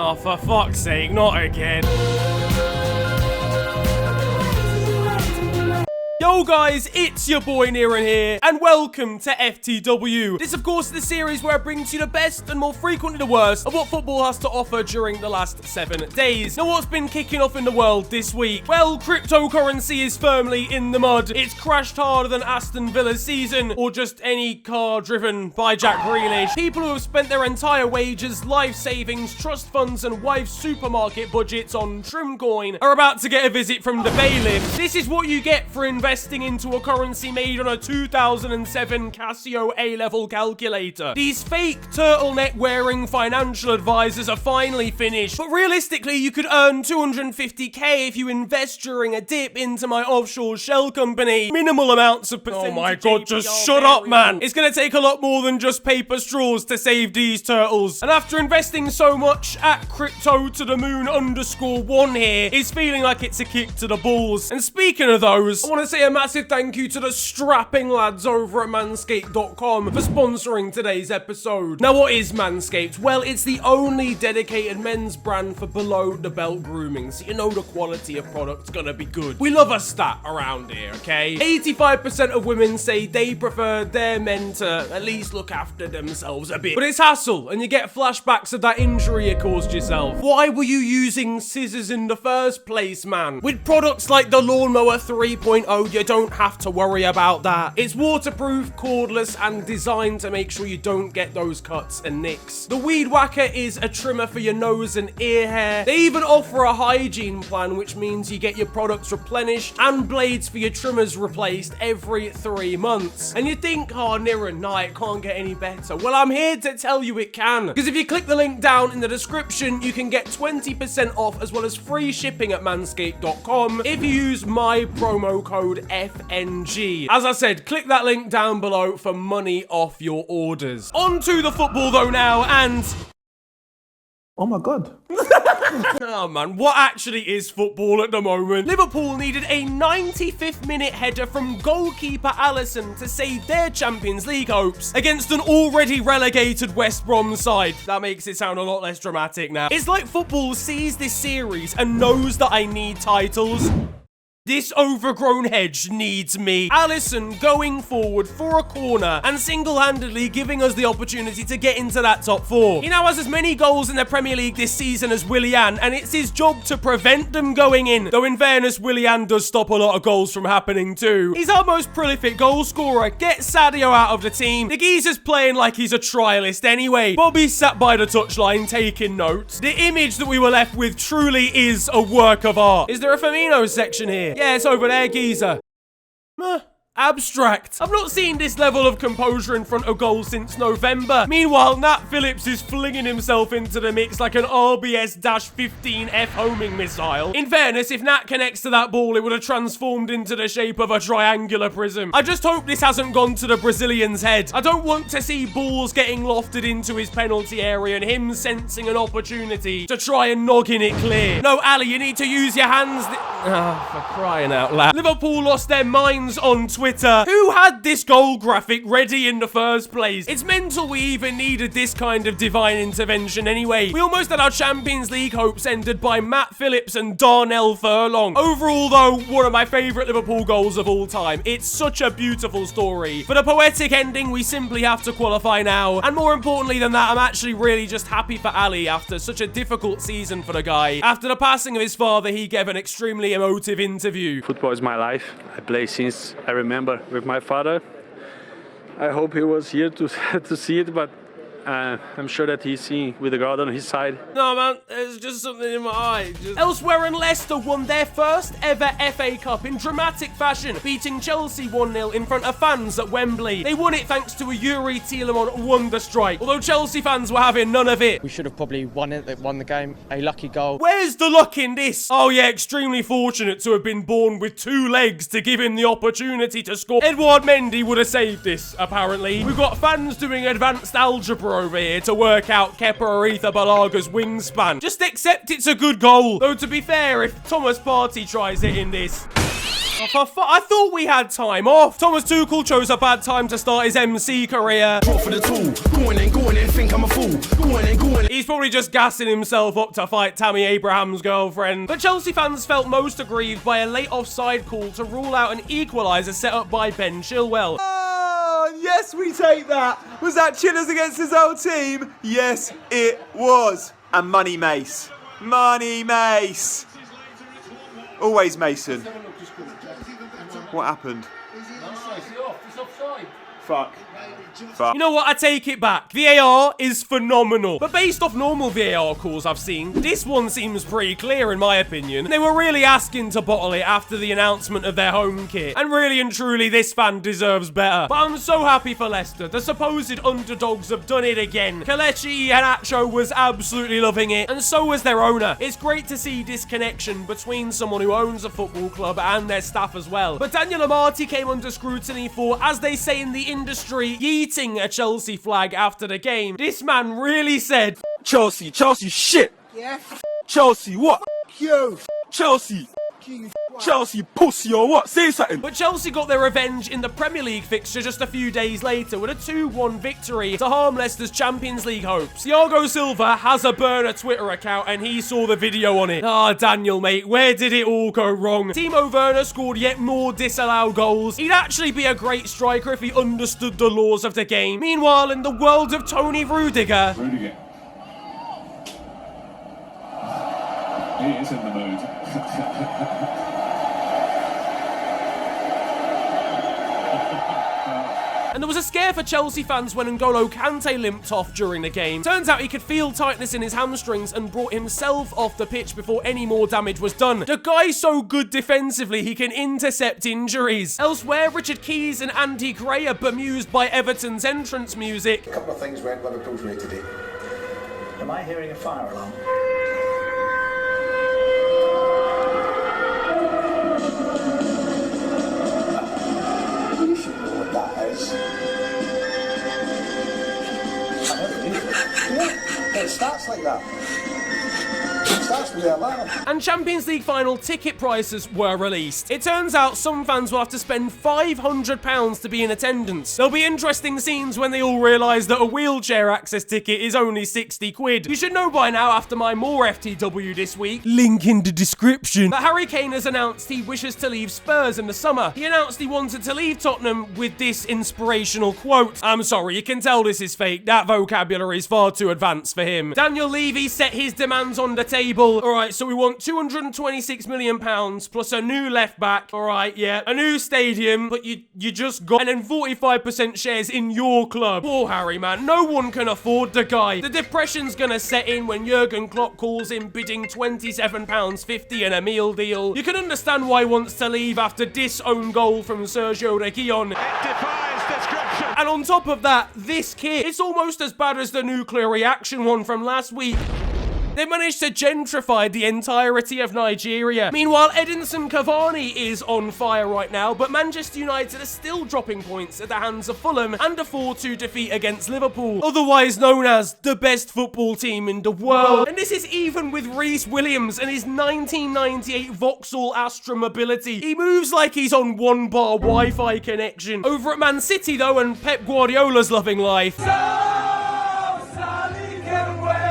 Oh, for fuck's sake, not again. Yo guys, it's your boy Niran here, and welcome to FTW. This of course is the series where I bring to you the best and more frequently the worst of what football has to offer during the last 7 days. Now what's been kicking off in the world this week? Well, cryptocurrency is firmly in the mud. It's crashed harder than Aston Villa's season, or just any car driven by Jack Grealish. People who have spent their entire wages, life savings, trust funds and wife's supermarket budgets on Trimcoin are about to get a visit from the bailiff. This is what you get for investing into a currency made on a 2007 Casio A-level calculator. These fake turtleneck-wearing financial advisors are finally finished, but realistically, you could earn 250k if you invest during a dip into my offshore shell company. Minimal amounts of percentage. Oh my god, just shut up, man. It's gonna take a lot more than just paper straws to save these turtles. And after investing so much, at crypto to the moon _1 here is feeling like it's a kick to the balls. And speaking of those, I want to say a massive thank you to the strapping lads over at manscaped.com for sponsoring today's episode. Now, what is Manscaped? Well, it's the only dedicated men's brand for below-the-belt grooming, so you know the quality of product's gonna be good. We love a stat around here, okay? 85% of women say they prefer their men to at least look after themselves a bit. But it's hassle, and you get flashbacks of that injury you caused yourself. Why were you using scissors in the first place, man? With products like the Lawnmower 3.0, you don't have to worry about that. It's waterproof, cordless, and designed to make sure you don't get those cuts and nicks. The Weed Whacker is a trimmer for your nose and ear hair. They even offer a hygiene plan, which means you get your products replenished and blades for your trimmers replaced every 3 months. And you think, oh, Niran, nah, it can't get any better. Well, I'm here to tell you it can. Because if you click the link down in the description, you can get 20% off as well as free shipping at manscaped.com if you use my promo code FNG. As I said, click that link down below for money off your orders. On to the football though now, and... Oh my god. Oh man, what actually is football at the moment? Liverpool needed a 95th minute header from goalkeeper Alisson to save their Champions League hopes against an already relegated West Brom side. That makes it sound a lot less dramatic now. It's like football sees this series and knows that I need titles. This overgrown hedge needs me. Alisson going forward for a corner and single-handedly giving us the opportunity to get into that top 4. He now has as many goals in the Premier League this season as Willian, and it's his job to prevent them going in. Though in fairness, Willian does stop a lot of goals from happening too. He's our most prolific goal scorer. Get Sadio out of the team. The geezer's playing like he's a trialist anyway. Bobby's sat by the touchline taking notes. The image that we were left with truly is a work of art. Is there a Firmino section here? Yeah, it's over there, geezer. Abstract. I've not seen this level of composure in front of goal since November. Meanwhile, Nat Phillips is flinging himself into the mix like an RBS-15F homing missile. In fairness, if Nat connects to that ball, it would have transformed into the shape of a triangular prism. I just hope this hasn't gone to the Brazilian's head. I don't want to see balls getting lofted into his penalty area and him sensing an opportunity to try and noggin it clear. No, Ali, you need to use your hands. For crying out loud. Liverpool lost their minds on Twitter. Who had this goal graphic ready in the first place? It's mental we even needed this kind of divine intervention anyway. We almost had our Champions League hopes ended by Matt Phillips and Darnell Furlong. Overall though, one of my favourite Liverpool goals of all time. It's such a beautiful story. For the poetic ending, we simply have to qualify now. And more importantly than that, I'm actually really just happy for Ali after such a difficult season for the guy. After the passing of his father, he gave an extremely emotive interview. Football is my life. I play since I remember with my father. I hope he was here to see it, but I'm sure that he's seeing with the God on his side. No, man, there's just something in my eye. Elsewhere, and Leicester won their first ever FA Cup in dramatic fashion, beating Chelsea 1-0 in front of fans at Wembley. They won it thanks to a Yuri Tielemans wonder strike, although Chelsea fans were having none of it. We should have probably won the game. A lucky goal. Where's the luck in this? Oh yeah, extremely fortunate to have been born with 2 legs to give him the opportunity to score. Edouard Mendy would have saved this, apparently. We've got fans doing advanced algebra over here to work out Kepa Arrizabalaga's wingspan. Just accept it's a good goal. Though to be fair, if Thomas Partey tries it in this... I thought we had time off. Thomas Tuchel chose a bad time to start his MC career. Draw for the tool. Go on and think I'm a fool. Go on. He's probably just gassing himself up to fight Tammy Abraham's girlfriend. But Chelsea fans felt most aggrieved by a late offside call to rule out an equaliser set up by Ben Chilwell. Oh, yes, we take that. Was that Chillers against his old team? Yes, it was. And Money Mace. Money Mace. Always Mason. What happened? It's offside. Fuck. You know what? I take it back. VAR is phenomenal. But based off normal VAR calls I've seen, this one seems pretty clear in my opinion. They were really asking to bottle it after the announcement of their home kit. And really and truly, this fan deserves better. But I'm so happy for Leicester. The supposed underdogs have done it again. Kelechi Iheanacho was absolutely loving it. And so was their owner. It's great to see this connection between someone who owns a football club and their staff as well. But Daniel Amati came under scrutiny for, as they say in the industry, yeeting a Chelsea flag after the game. This man really said, Chelsea shit. Yeah. Chelsea what? You. Chelsea pussy or what? Say something. But Chelsea got their revenge in the Premier League fixture just a few days later with a 2-1 victory to harm Leicester's Champions League hopes. Thiago Silva has a burner Twitter account and he saw the video on it. Ah, Daniel, mate, where did it all go wrong? Timo Werner scored yet more disallowed goals. He'd actually be a great striker if he understood the laws of the game. Meanwhile, in the world of Tony Rudiger. He is in the mood. And there was a scare for Chelsea fans when N'Golo Kante limped off during the game. Turns out he could feel tightness in his hamstrings and brought himself off the pitch before any more damage was done. The guy's so good defensively, he can intercept injuries. Elsewhere, Richard Keys and Andy Gray are bemused by Everton's entrance music. A couple of things went Liverpool's way today. Am I hearing a fire alarm? You should know what that is. I never knew. Yeah, it starts like that. It starts with the alarm. And Champions League final ticket prices were released. It turns out some fans will have to spend £500 to be in attendance. There'll be interesting scenes when they all realise that a wheelchair access ticket is only 60 quid. You should know by now, after my more FTW this week, link in the description, that Harry Kane has announced he wishes to leave Spurs in the summer. He announced he wanted to leave Tottenham with this inspirational quote. I'm sorry, you can tell this is fake. That vocabulary is far too advanced for him. Daniel Levy set his demands on the table. Alright, so we want £226 million plus a new left back. Alright, yeah. A new stadium, but you just got, and then 45% shares in your club. Poor Harry, man. No one can afford the guy. The depression's gonna set in when Jurgen Klopp calls him bidding £27.50 in a meal deal. You can understand why he wants to leave after this own goal from Sergio Reguilon. It defies description. And on top of that, this kit, it's almost as bad as the nuclear reaction one from last week. They managed to gentrify the entirety of Nigeria. Meanwhile, Edinson Cavani is on fire right now, but Manchester United are still dropping points at the hands of Fulham and a 4-2 defeat against Liverpool, otherwise known as the best football team in the world. And this is even with Reece Williams and his 1998 Vauxhall Astra mobility. He moves like he's on 1-bar Wi-Fi connection. Over at Man City though, and Pep Guardiola's loving life.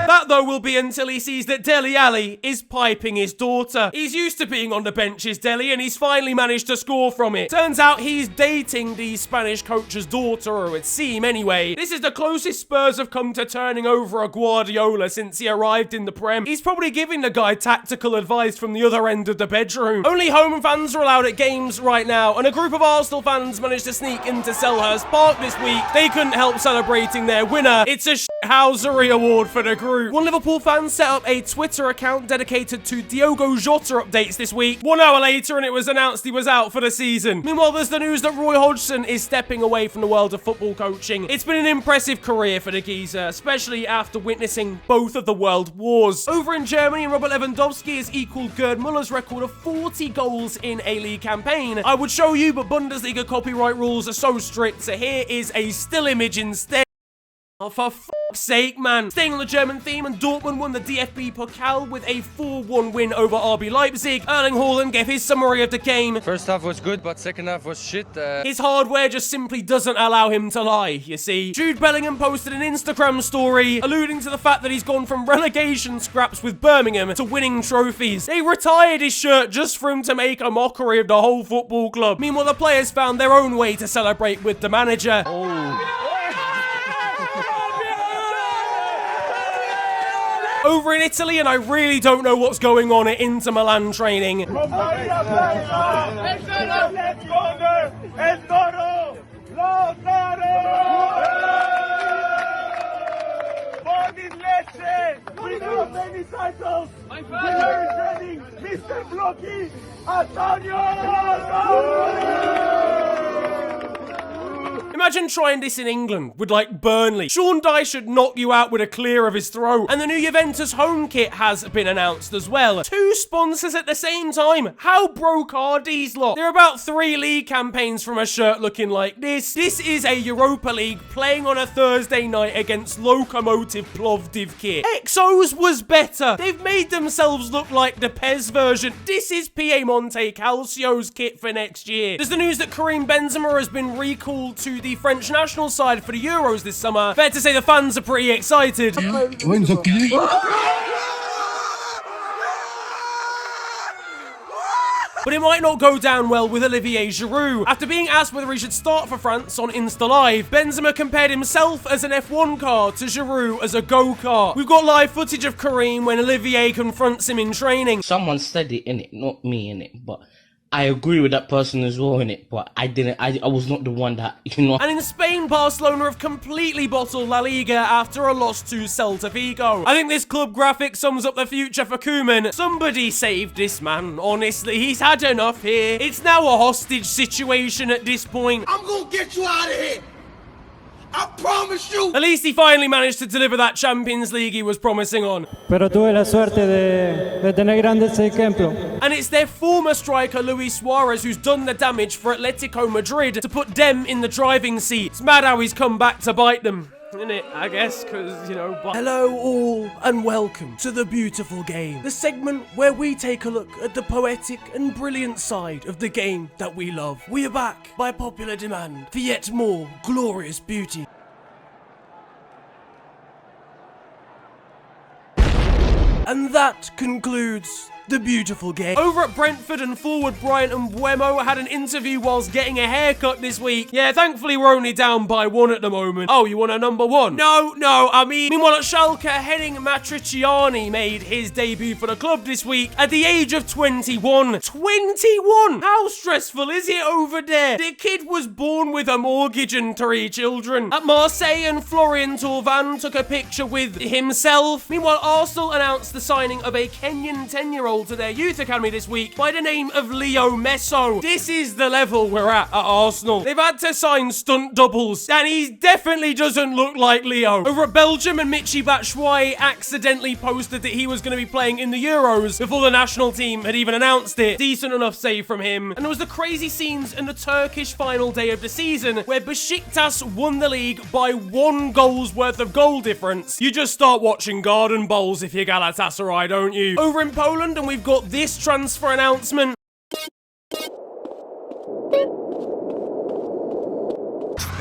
That, though, will be until he sees that Dele Alli is piping his daughter. He's used to being on the benches, Dele, and he's finally managed to score from it. Turns out he's dating the Spanish coach's daughter, or it would seem anyway. This is the closest Spurs have come to turning over a Guardiola since he arrived in the Prem. He's probably giving the guy tactical advice from the other end of the bedroom. Only home fans are allowed at games right now, and a group of Arsenal fans managed to sneak into Selhurst Park this week. They couldn't help celebrating their winner. It's a shithousery award for the group. One Liverpool fan set up a Twitter account dedicated to Diogo Jota updates this week. 1 hour later and it was announced he was out for the season. Meanwhile, there's the news that Roy Hodgson is stepping away from the world of football coaching. It's been an impressive career for the geezer, especially after witnessing both of the world wars. Over in Germany, Robert Lewandowski has equaled Gerd Muller's record of 40 goals in a league campaign. I would show you, but Bundesliga copyright rules are so strict, so here is a still image instead. Oh, for fuck's fuck's sake, man. Staying on the German theme, and Dortmund won the DFB Pokal with a 4-1 win over RB Leipzig. Erling Haaland gave his summary of the game. First half was good, but second half was shit. His hardware just simply doesn't allow him to lie, you see. Jude Bellingham posted an Instagram story alluding to the fact that he's gone from relegation scraps with Birmingham to winning trophies. They retired his shirt just for him to make a mockery of the whole football club. Meanwhile, the players found their own way to celebrate with the manager. Over in Italy, and I really don't know what's going on at Inter Milan training. We have many titles. We are training Mr. Blocky, Imagine trying this in England with, like, Burnley. Sean Dyche should knock you out with a clear of his throat. And the new Juventus home kit has been announced as well. 2 sponsors at the same time. How broke are these lot? There are about 3 league campaigns from a shirt looking like this. This is a Europa League playing on a Thursday night against Lokomotiv Plovdiv kit. Exos was better. They've made themselves look like the PES version. This is Piemonte Calcio's kit for next year. There's the news that Karim Benzema has been recalled to the French national side for the Euros this summer. Fair to say the fans are pretty excited. But it might not go down well with Olivier Giroud. After being asked whether he should start for France on Insta Live, Benzema compared himself as an F1 car to Giroud as a go-kart. We've got live footage of Karim when Olivier confronts him in training. Someone said it, innit? Not me, innit? But I agree with that person as well, innit? But I was not the one that, you know. And in Spain, Barcelona have completely bottled La Liga after a loss to Celta Vigo. I think this club graphic sums up the future for Koeman. Somebody save this man, honestly. He's had enough here. It's now a hostage situation at this point. I'm gonna get you out of here. I promise you. At least he finally managed to deliver that Champions League he was promising on. Pero tuve la suerte de tener grandes ejemplos. And it's their former striker, Luis Suarez, who's done the damage for Atletico Madrid to put them in the driving seat. It's mad how he's come back to bite them. Isn't it? I guess, because, you know... Hello all, and welcome to The Beautiful Game, the segment where we take a look at the poetic and brilliant side of the game that we love. We are back, by popular demand, for yet more glorious beauty. And that concludes The Beautiful Game. Over at Brentford, and forward Brian Mbeumo had an interview whilst getting a haircut this week. Yeah, thankfully we're only down by 1 at the moment. Oh, you want a number 1? No, I mean... Meanwhile at Schalke, Henning Matriciani made his debut for the club this week at the age of 21. 21! How stressful is it over there? The kid was born with a mortgage and 3 children. At Marseille, and Florian Thauvin took a picture with himself. Meanwhile, Arsenal announced the signing of a Kenyan 10-year-old to their youth academy this week by the name of Leo Messo. This is the level we're at Arsenal. They've had to sign stunt doubles, and he definitely doesn't look like Leo. Over at Belgium, and Michy Batshuayi accidentally posted that he was going to be playing in the Euros before the national team had even announced it. Decent enough save from him. And there was the crazy scenes in the Turkish final day of the season where Besiktas won the league by 1 goal's worth of goal difference. You just start watching Garden Bowls if you're Galatasaray, don't you? Over in Poland, and we've got this transfer announcement.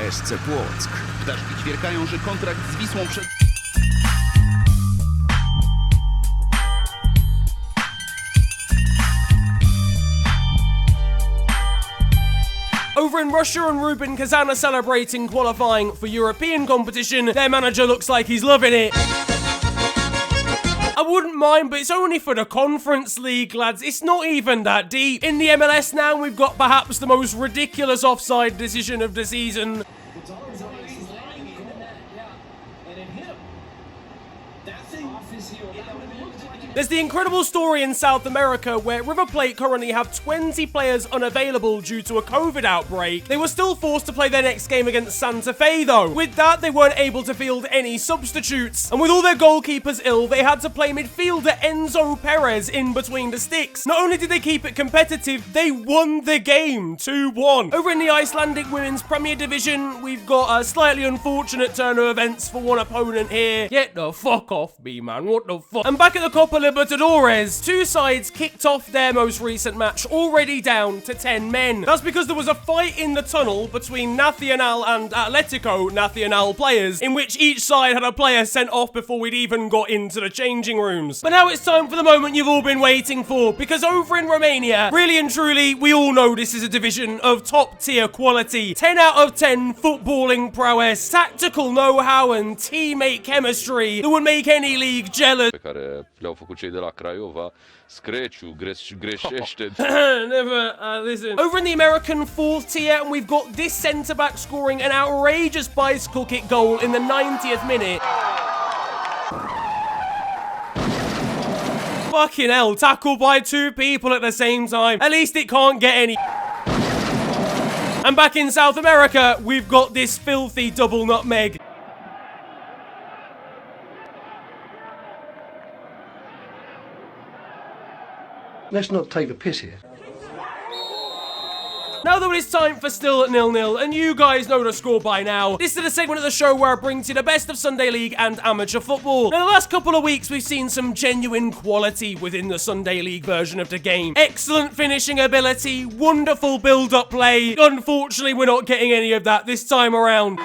SC Płock. Ptaszki ćwierkają, że kontrakt z Wisłą przed... Over in Russia, and Rubin Kazan are celebrating qualifying for European competition. Their manager looks like he's loving it. I wouldn't mind, but it's only for the Conference League, lads. It's not even that deep. In the MLS now, we've got perhaps the most ridiculous offside decision of the season. There's the incredible story in South America where River Plate currently have 20 players unavailable due to a COVID outbreak. They were still forced to play their next game against Santa Fe though. With that, they weren't able to field any substitutes. And with all their goalkeepers ill, they had to play midfielder Enzo Perez in between the sticks. Not only did they keep it competitive, they won the game 2-1. Over in the Icelandic Women's Premier Division, we've got a slightly unfortunate turn of events for one opponent here. Get the fuck off me, man. What the fuck? And back at the Copa Libertadores, two sides kicked off their most recent match already down to 10 men. That's because there was a fight in the tunnel between Nacional and Atletico Nacional players, in which each side had a player sent off before we'd even got into the changing rooms. But now it's time for the moment you've all been waiting for, because over in Romania, really and truly, we all know this is a division of top tier quality. 10 out of 10 footballing prowess, tactical know-how and teammate chemistry that would make any league jealous. Never, listen. Over in the American 4th tier, and we've got this centre-back scoring an outrageous bicycle kick goal in the 90th minute. Fucking hell, tackled by two people at the same time. At least it can't get any... And back in South America, we've got this filthy double nutmeg. Let's not take the piss here. Now though it's time for Still at 0-0, and you guys know the score by now. This is the segment of the show where I bring to you the best of Sunday League and amateur football. Now the last couple of weeks we've seen some genuine quality within the Sunday League version of the game. Excellent finishing ability, wonderful build-up play. Unfortunately we're not getting any of that this time around.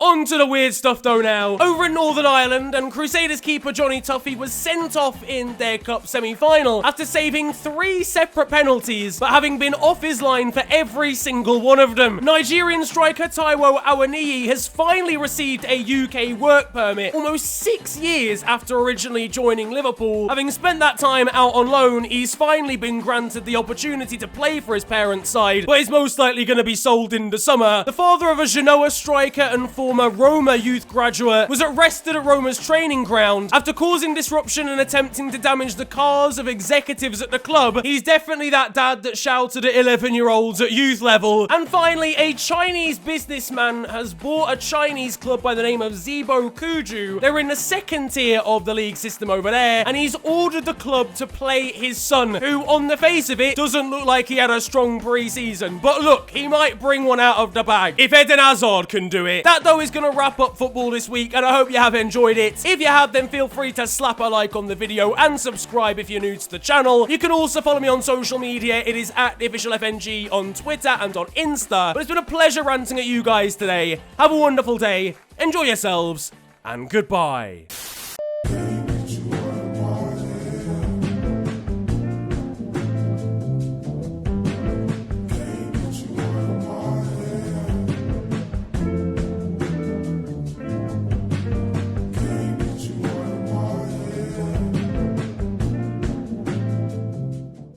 On to the weird stuff though now. Over in Northern Ireland, and Crusaders keeper Johnny Tuffy was sent off in their cup semi-final after saving 3 separate penalties, but having been off his line for every single one of them. Nigerian striker Taiwo Awoniyi has finally received a UK work permit almost 6 years after originally joining Liverpool. Having spent that time out on loan, he's finally been granted the opportunity to play for his parents' side, but is most likely going to be sold in the summer. The father of a Genoa striker and former Roma youth graduate was arrested at Roma's training ground after causing disruption and attempting to damage the cars of executives at the club. He's definitely that dad that shouted at 11-year-olds at youth level. And finally, a Chinese businessman has bought a Chinese club by the name of Zibo Kuju. They're in the 2nd tier of the league system over there, and he's ordered the club to play his son, who on the face of it doesn't look like he had a strong pre-season. But look, he might bring one out of the bag if Eden Hazard can do it. That though is going to wrap up football this week, and I hope you have enjoyed it. If you have, then feel free to slap a like on the video and subscribe if you're new to the channel. You can also follow me on social media. It is at @officialfng on Twitter and on Insta. But it's been a pleasure ranting at you guys today. Have a wonderful day, enjoy yourselves, and goodbye.